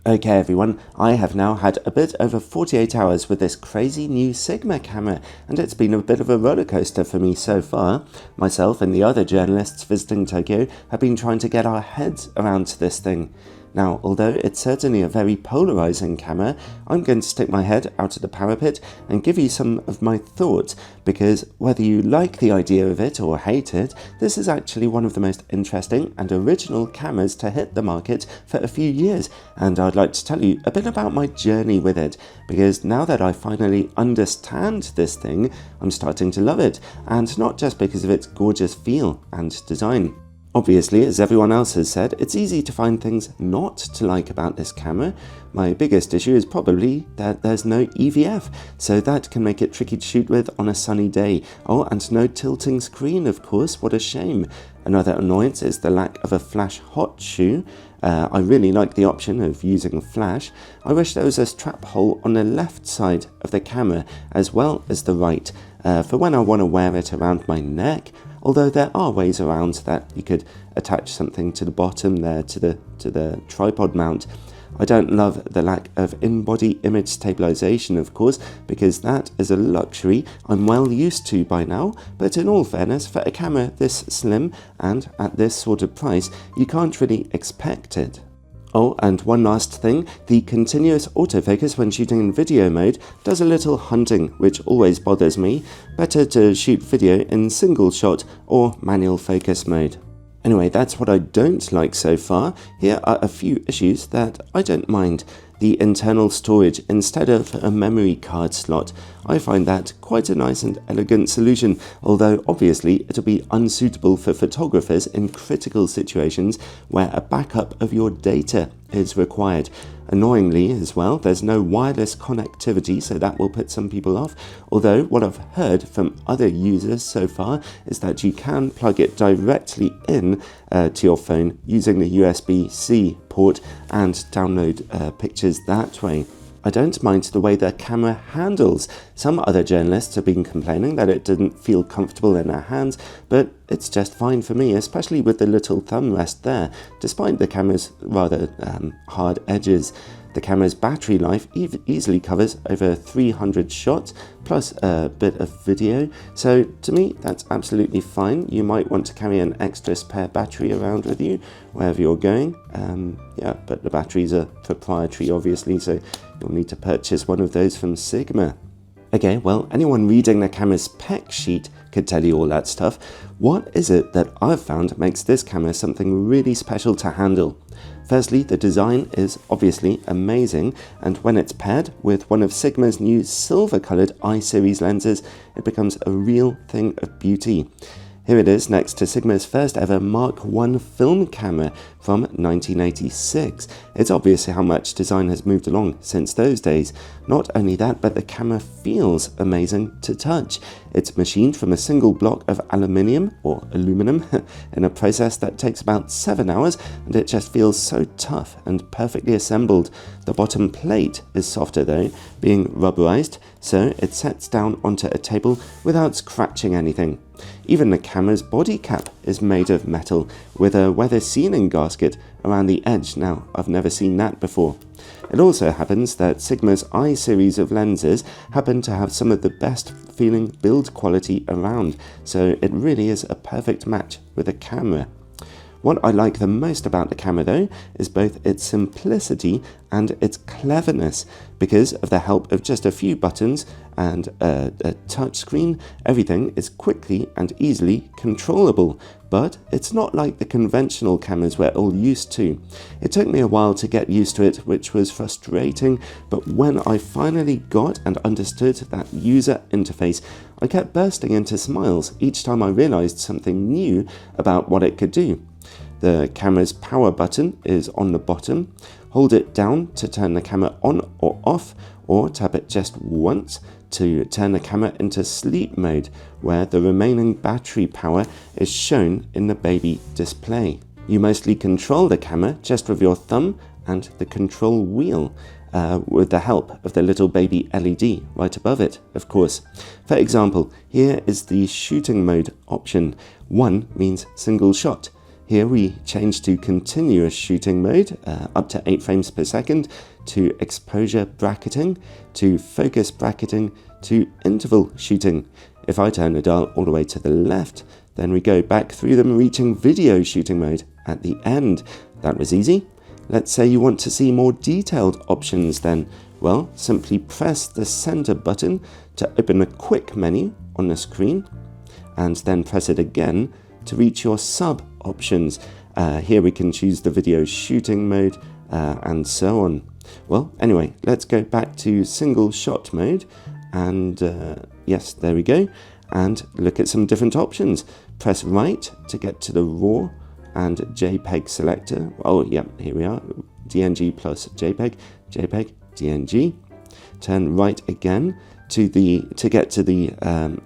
Okay everyone, I have now had a bit over 48 hours with this crazy new Sigma camera, and it's been a bit of a roller coaster for me so far. Myself and the other journalists visiting Tokyo have been trying to get our heads around this thing. Now, although it's certainly a very polarizing camera, I'm going to stick my head out of the parapet and give you some of my thoughts, because whether you like the idea of it or hate it, this is actually one of the most interesting and original cameras to hit the market for a few years, and I'd like to tell you a bit about my journey with it, because now that I finally understand this thing, I'm starting to love it, and not just because of its gorgeous feel and design. Obviously, as everyone else has said, it's easy to find things not to like about this camera. My biggest issue is probably that there's no EVF, so that can make it tricky to shoot with on a sunny day. Oh, and no tilting screen, of course, what a shame. Another annoyance is the lack of a flash hot shoe. I really like the option of using flash. I wish there was a strap hole on the left side of the camera as well as the right, for when I want to wear it around my neck. Although there are ways around that. You could attach something to the bottom there to the tripod mount. I don't love the lack of in-body image stabilization, of course, because that is a luxury I'm well used to by now, but in all fairness, for a camera this slim and at this sort of price, you can't really expect it. Oh, and one last thing, the continuous autofocus when shooting in video mode does a little hunting, which always bothers me. Better to shoot video in single shot or manual focus mode. Anyway, that's what I don't like so far. Here are a few issues that I don't mind. The internal storage instead of a memory card slot. I find that quite a nice and elegant solution, although obviously it'll be unsuitable for photographers in critical situations where a backup of your data is required. Annoyingly as well, there's no wireless connectivity, so that will put some people off, although what I've heard from other users so far is that you can plug it directly in to your phone using the USB-C port and download pictures that way. I don't mind the way the camera handles. Some other journalists have been complaining that it didn't feel comfortable in their hands, but it's just fine for me, especially with the little thumb rest there, despite the camera's rather hard edges. The camera's battery life easily covers over 300 shots, plus a bit of video, so to me that's absolutely fine. You might want to carry an extra spare battery around with you wherever you're going. Yeah, but the batteries are proprietary obviously, so you'll need to purchase one of those from Sigma. Okay, well, anyone reading the camera's spec sheet could tell you all that stuff. What is it that I've found makes this camera something really special to handle? Firstly, the design is obviously amazing, and when it's paired with one of Sigma's new silver-coloured I-series lenses, it becomes a real thing of beauty. Here it is next to Sigma's first ever Mark I film camera from 1986. It's obvious how much design has moved along since those days. Not only that, but the camera feels amazing to touch. It's machined from a single block of aluminium in a process that takes about 7 hours, and it just feels so tough and perfectly assembled. The bottom plate is softer though, being rubberized, so it sets down onto a table without scratching anything. Even the camera's body cap is made of metal, with a weather sealing gasket around the edge. Now, I've never seen that before. It also happens that Sigma's I-series of lenses happen to have some of the best feeling build quality around, so it really is a perfect match with a camera. What I like the most about the camera though is both its simplicity and its cleverness. Because of the help of just a few buttons and a touch screen, everything is quickly and easily controllable. But it's not like the conventional cameras we're all used to. It took me a while to get used to it, which was frustrating, but when I finally got and understood that user interface, I kept bursting into smiles each time I realized something new about what it could do. The camera's power button is on the bottom. Hold it down to turn the camera on or off, or tap it just once to turn the camera into sleep mode, where the remaining battery power is shown in the baby display. You mostly control the camera just with your thumb and the control wheel, with the help of the little baby LED right above it, of course. For example, here is the shooting mode option. 1 means single shot. Here we change to continuous shooting mode, up to 8 frames per second, to exposure bracketing, to focus bracketing, to interval shooting. If I turn the dial all the way to the left, then we go back through them, reaching video shooting mode at the end. That was easy. Let's say you want to see more detailed options then. Well, simply press the center button to open a quick menu on the screen, and then press it again to reach your sub options. Here we can choose the video shooting mode and so on. Well, anyway, let's go back to single shot mode, and yes, there we go, and look at some different options. Press right to get to the RAW and JPEG selector. Oh yeah, here we are, DNG plus JPEG, JPEG, DNG. Turn right again to get to the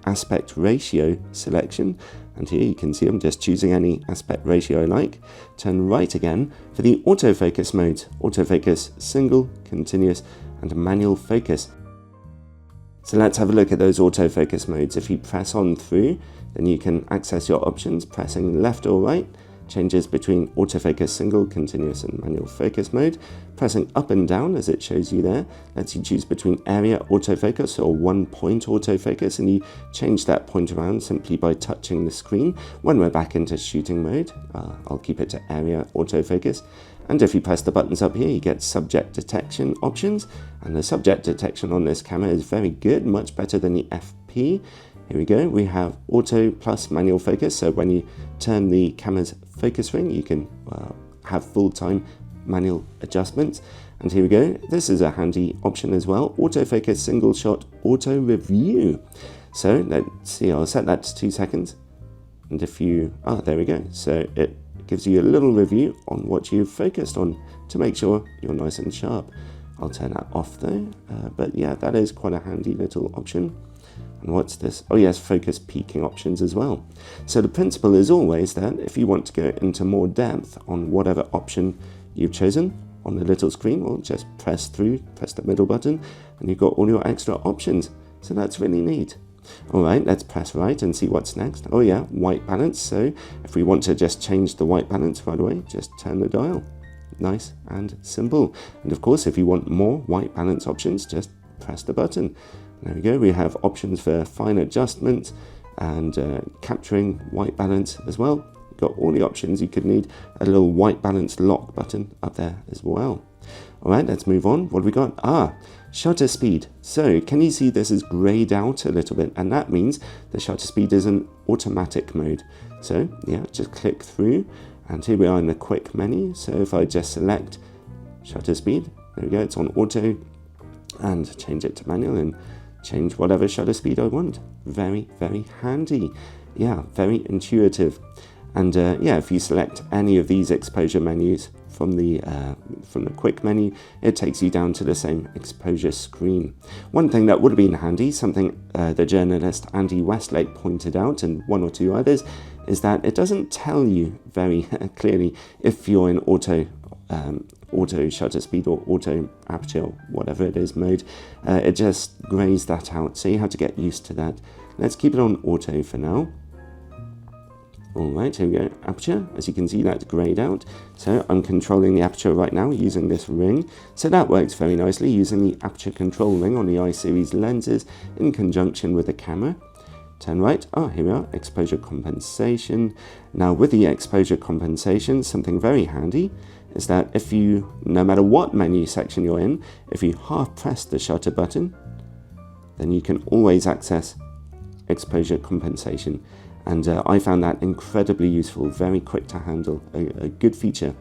aspect ratio selection, and here you can see I'm just choosing any aspect ratio I like. Turn right again for the autofocus modes: autofocus, single, continuous, and manual focus. So let's have a look at those autofocus modes. If you press on through, then you can access your options. Pressing left or right changes between autofocus, single, continuous, and manual focus mode. Pressing up and down, as it shows you there, lets you choose between area autofocus or one point autofocus, and you change that point around simply by touching the screen. When we're back into shooting mode, I'll keep it to area autofocus. And if you press the buttons up here, you get subject detection options, and the subject detection on this camera is very good, much better than the FP. Here we go, we have auto plus manual focus, so when you turn the camera's focus ring, you can have full-time manual adjustments. And here we go, this is a handy option as well, autofocus single shot auto review. So let's see, I'll set that to 2 seconds, and if you, there we go, so it gives you a little review on what you've focused on to make sure you're nice and sharp. I'll turn that off though, but yeah, that is quite a handy little option. And what's this? Oh yes, focus peaking options as well. So the principle is always that if you want to go into more depth on whatever option you've chosen on the little screen, well, just press through, press the middle button, and you've got all your extra options. So that's really neat. All right, let's press right and see what's next. Oh yeah, white balance. So if we want to just change the white balance right away, just turn the dial. Nice and simple. And of course, if you want more white balance options, just press the button. There we go, we have options for fine adjustment and capturing white balance as well. You've got all the options you could need. A little white balance lock button up there as well. All right, let's move on. What have we got? Shutter speed. So can you see this is grayed out a little bit? And that means the shutter speed is in automatic mode. So yeah, just click through, and here we are in the quick menu. So if I just select shutter speed, there we go, it's on auto, and change it to manual and change whatever shutter speed I want. Very, very handy. Yeah, very intuitive. And yeah, if you select any of these exposure menus from the quick menu, it takes you down to the same exposure screen. One thing that would have been handy, something the journalist Andy Westlake pointed out, and one or two others, is that it doesn't tell you very clearly if you're in auto shutter speed or auto aperture, whatever it is mode. It just grays that out, so you have to get used to that. Let's keep it on auto for now. Alright, here we go, aperture. As you can see, that's grayed out. So I'm controlling the aperture right now using this ring. So that works very nicely using the aperture control ring on the I-series lenses in conjunction with the camera. Turn right, here we are, exposure compensation. Now with the exposure compensation, something very handy is that if you, no matter what menu section you're in, if you half press the shutter button, then you can always access exposure compensation. And I found that incredibly useful, very quick to handle, a good feature.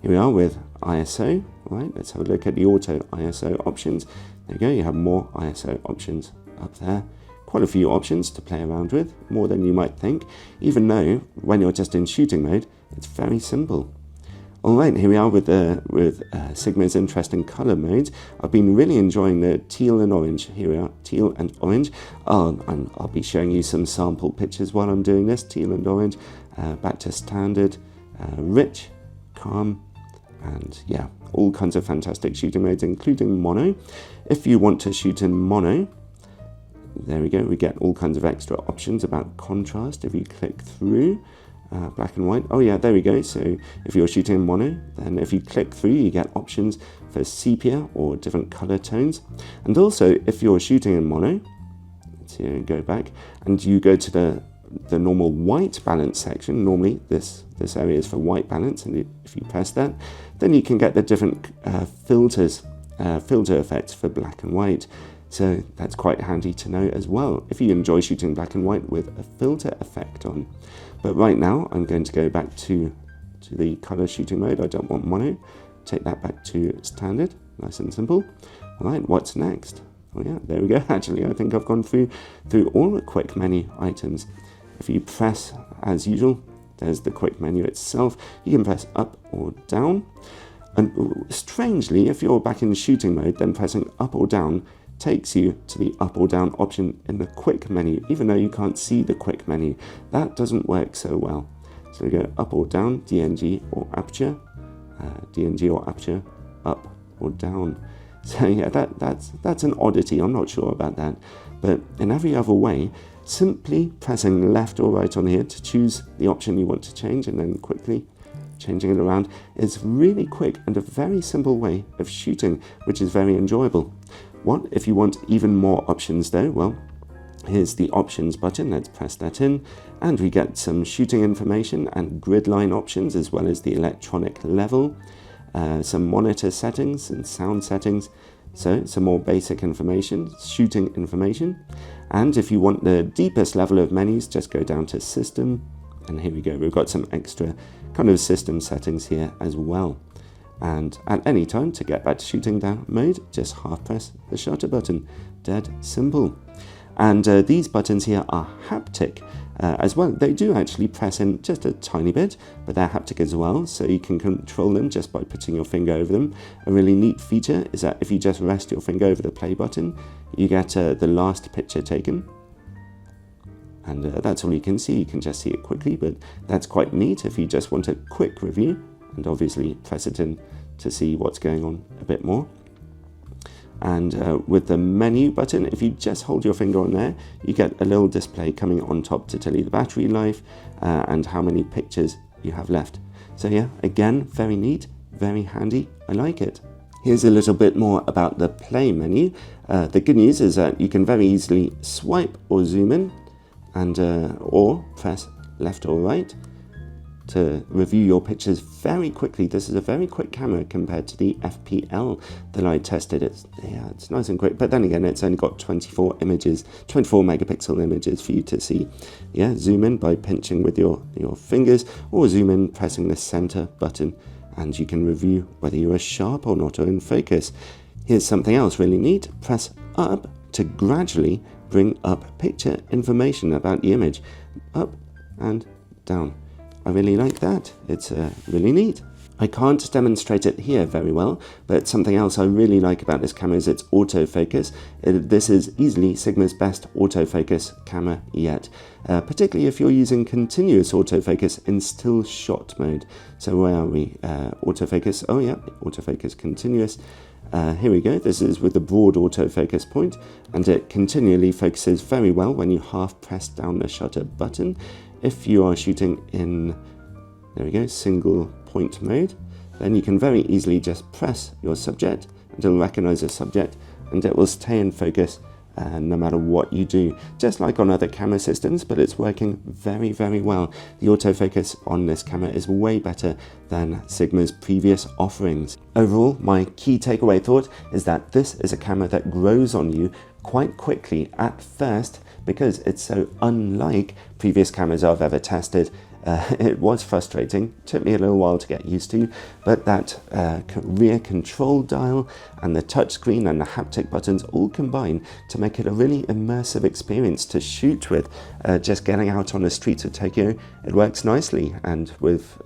Here we are with ISO. All right, let's have a look at the auto ISO options. There you go, you have more ISO options up there. Quite a few options to play around with, more than you might think, even though when you're just in shooting mode, it's very simple. All right, here we are with Sigma's interesting color modes. I've been really enjoying the teal and orange. Here we are, teal and orange. I'll be showing you some sample pictures while I'm doing this. Teal and orange, back to standard, rich, calm, and yeah, all kinds of fantastic shooting modes, including mono. If you want to shoot in mono, there we go, we get all kinds of extra options about contrast if you click through. black and white. Oh yeah, there we go. So if you're shooting in mono, then if you click through, you get options for sepia or different color tones. And also, if you're shooting in mono, let's go back, and you go to the normal white balance section. Normally this area is for white balance, and if you press that, then you can get the different filter effects for black and white. So that's quite handy to know as well, if you enjoy shooting black and white with a filter effect on. But right now, I'm going to go back to the color shooting mode. I don't want mono. Take that back to standard, nice and simple. All right, what's next? Oh yeah, there we go. Actually, I think I've gone through all the quick menu items. If you press, as usual, there's the quick menu itself. You can press up or down. And strangely, if you're back in shooting mode, then pressing up or down takes you to the up or down option in the quick menu, even though you can't see the quick menu. That doesn't work so well. So we go up or down, DNG or aperture, DNG or aperture, up or down. So yeah, that's an oddity. I'm not sure about that. But in every other way, simply pressing left or right on here to choose the option you want to change, and then quickly changing it around is really quick and a very simple way of shooting, which is very enjoyable. What if you want even more options though? Well, here's the options button. Let's press that in, and we get some shooting information and grid line options, as well as the electronic level, some monitor settings and sound settings. So some more basic information, shooting information. And if you want the deepest level of menus, just go down to system, and here we go. We've got some extra kind of system settings here as well. And at any time, to get back to shooting down mode, just half press the shutter button. Dead simple. And these buttons here are haptic as well. They do actually press in just a tiny bit, but they're haptic as well, so you can control them just by putting your finger over them. A really neat feature is that if you just rest your finger over the play button, you get the last picture taken. And that's all you can see. You can just see it quickly, but that's quite neat if you just want a quick review, and obviously press it in to see what's going on a bit more. And with the menu button, if you just hold your finger on there, you get a little display coming on top to tell you the battery life and how many pictures you have left. So yeah, again, very neat, very handy. I like it. Here's a little bit more about the play menu. The good news is that you can very easily swipe or zoom in, and or press left or right to review your pictures very quickly. This is a very quick camera compared to the FPL that I tested. It's nice and quick, but then again, it's only got 24 megapixel images for you to see. Yeah, zoom in by pinching with your fingers, or zoom in pressing the center button, and you can review whether you are sharp or not, or in focus. Here's something else really neat. Press up to gradually bring up picture information about the image. Up and down. I really like that. It's really neat. I can't demonstrate it here very well, but something else I really like about this camera is its autofocus. This is easily Sigma's best autofocus camera yet, particularly if you're using continuous autofocus in still shot mode. So where are we? Autofocus, oh yeah, autofocus continuous. Here we go. This is with the broad autofocus point, and it continually focuses very well when you half press down the shutter button. If you are shooting in, there we go, single point mode, then you can very easily just press your subject and it'll recognize a subject, and it will stay in focus no matter what you do, just like on other camera systems, but it's working very, very well. The autofocus on this camera is way better than Sigma's previous offerings. Overall, my key takeaway thought is that this is a camera that grows on you quite quickly at first, because it's so unlike previous cameras I've ever tested. It was frustrating, took me a little while to get used to, but that rear control dial and the touchscreen and the haptic buttons all combine to make it a really immersive experience to shoot with. Just getting out on the streets of Tokyo, it works nicely, and with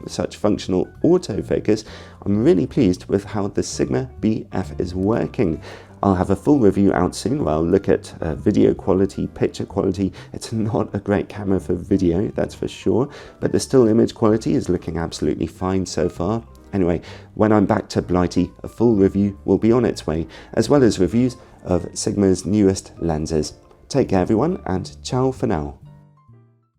such functional autofocus, I'm really pleased with how the Sigma BF is working. I'll have a full review out soon where I'll look at video quality, picture quality. It's not a great camera for video, that's for sure, but the still image quality is looking absolutely fine so far. Anyway, when I'm back to Blighty, a full review will be on its way, as well as reviews of Sigma's newest lenses. Take care everyone, and ciao for now.